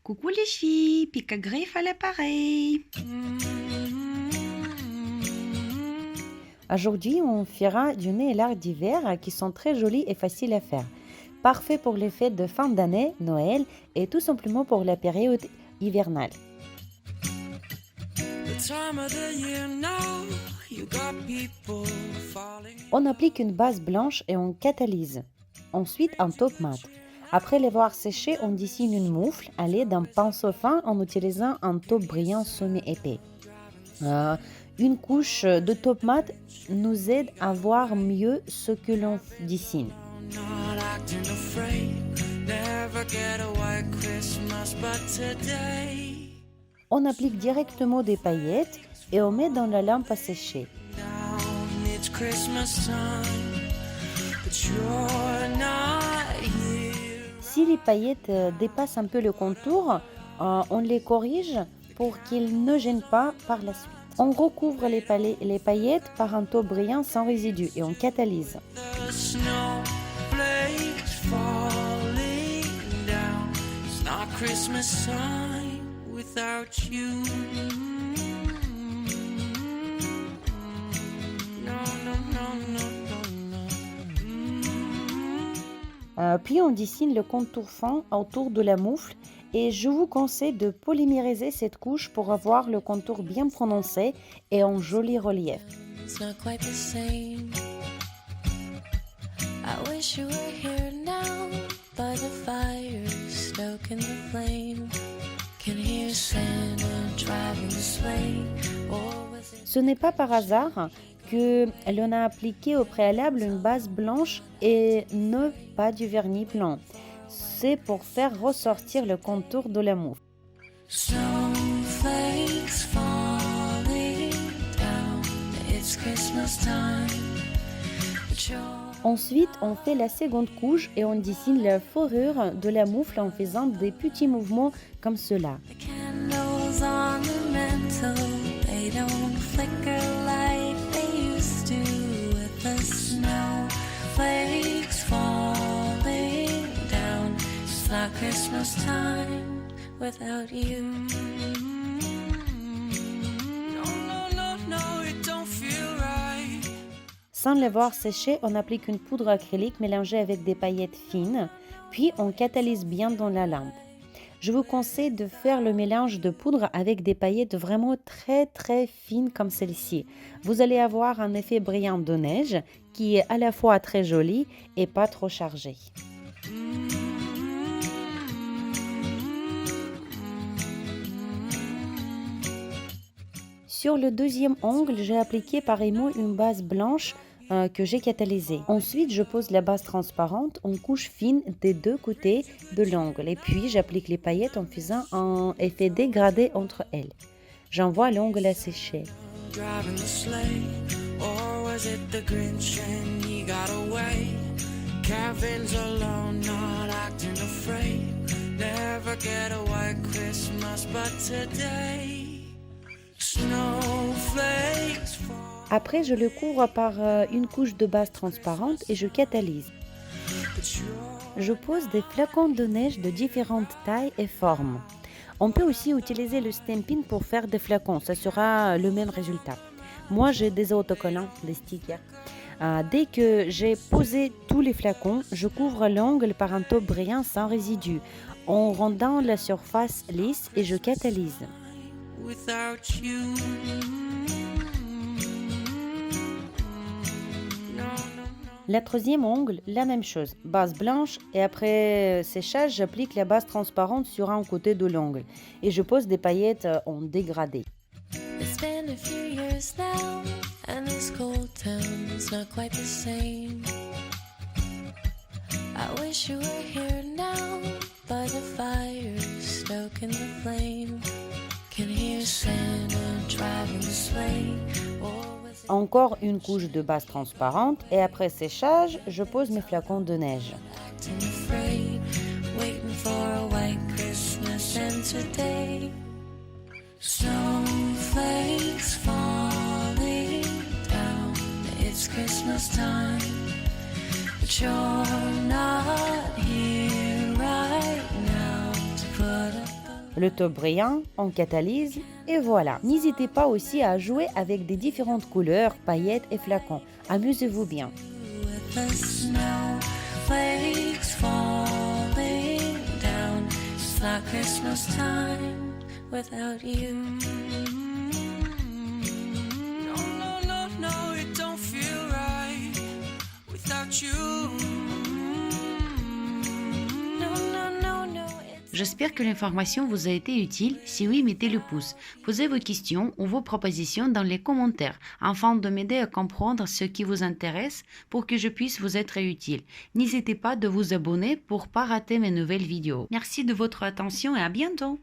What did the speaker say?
Coucou les filles, Pika Griffe à l'appareil. Aujourd'hui, on fera du nez et l'art d'hiver qui sont très jolis et faciles à faire. Parfait pour les fêtes de fin d'année, Noël et tout simplement pour la période hivernale. On applique une base blanche et on catalyse. Ensuite, un top mat. Après l'avoir séché, on dessine une moufle à l'aide d'un pinceau fin en utilisant un top brillant semi-épais. Une couche de top mat nous aide à voir mieux ce que l'on dessine. On applique directement des paillettes et on met dans la lampe à sécher. Si les paillettes dépassent un peu le contour, on les corrige pour qu'ils ne gênent pas par la suite. On recouvre les paillettes par un top brillant sans résidus et on catalyse. Puis on dessine le contour fin autour de la moufle et je vous conseille de polymériser cette couche pour avoir le contour bien prononcé et en joli relief. Ce n'est pas par hasard que l'on a appliqué au préalable une base blanche et ne pas du vernis blanc. C'est pour faire ressortir le contour de la moufle. Ensuite, on fait la seconde couche et on dessine la fourrure de la moufle en faisant des petits mouvements comme cela. Christmas time without you. No, it don't feel right. Sans l'avoir séché, on applique une poudre acrylique mélangée avec des paillettes fines, puis on catalyse bien dans la lampe. Je vous conseille de faire le mélange de poudre avec des paillettes vraiment très fines comme celle-ci. Vous allez avoir un effet brillant de neige qui est à la fois très joli et pas trop chargé. Sur le deuxième ongle, j'ai appliqué pareillement une base blanche que j'ai catalysée. Ensuite, je pose la base transparente en couche fine des deux côtés de l'ongle. Et puis, j'applique les paillettes en faisant un effet dégradé entre elles. J'envoie l'ongle à sécher. Après, je le couvre par une couche de base transparente et je catalyse. Je pose des flacons de neige de différentes tailles et formes. On peut aussi utiliser le stamping pour faire des flacons, ça sera le même résultat. Moi, j'ai des autocollants, des stickers. Dès que j'ai posé tous les flacons, je couvre l'ongle par un top brillant sans résidus, en rendant la surface lisse et je catalyse. La troisième ongle, la même chose, base blanche et après séchage, j'applique la base transparente sur un côté de l'ongle et je pose des paillettes en dégradé. Encore une couche de base transparente et après séchage, je pose mes flacons de neige. Christmas time, but you're not here right now to put up a Le top brillant, on catalyse et voilà. N'hésitez pas aussi à jouer avec des différentes couleurs, paillettes et flacons. Amusez-vous bien. With the snowflakes falling down, it's like Christmas time without you. No, no, no, no, it don't feel right without you. No, no, no, no, it's J'espère que l'information vous a été utile. Si oui, mettez le pouce. Posez vos questions ou vos propositions dans les commentaires afin de m'aider à comprendre ce qui vous intéresse pour que je puisse vous être utile. N'hésitez pas de vous abonner pour ne pas rater mes nouvelles vidéos. Merci de votre attention et à bientôt.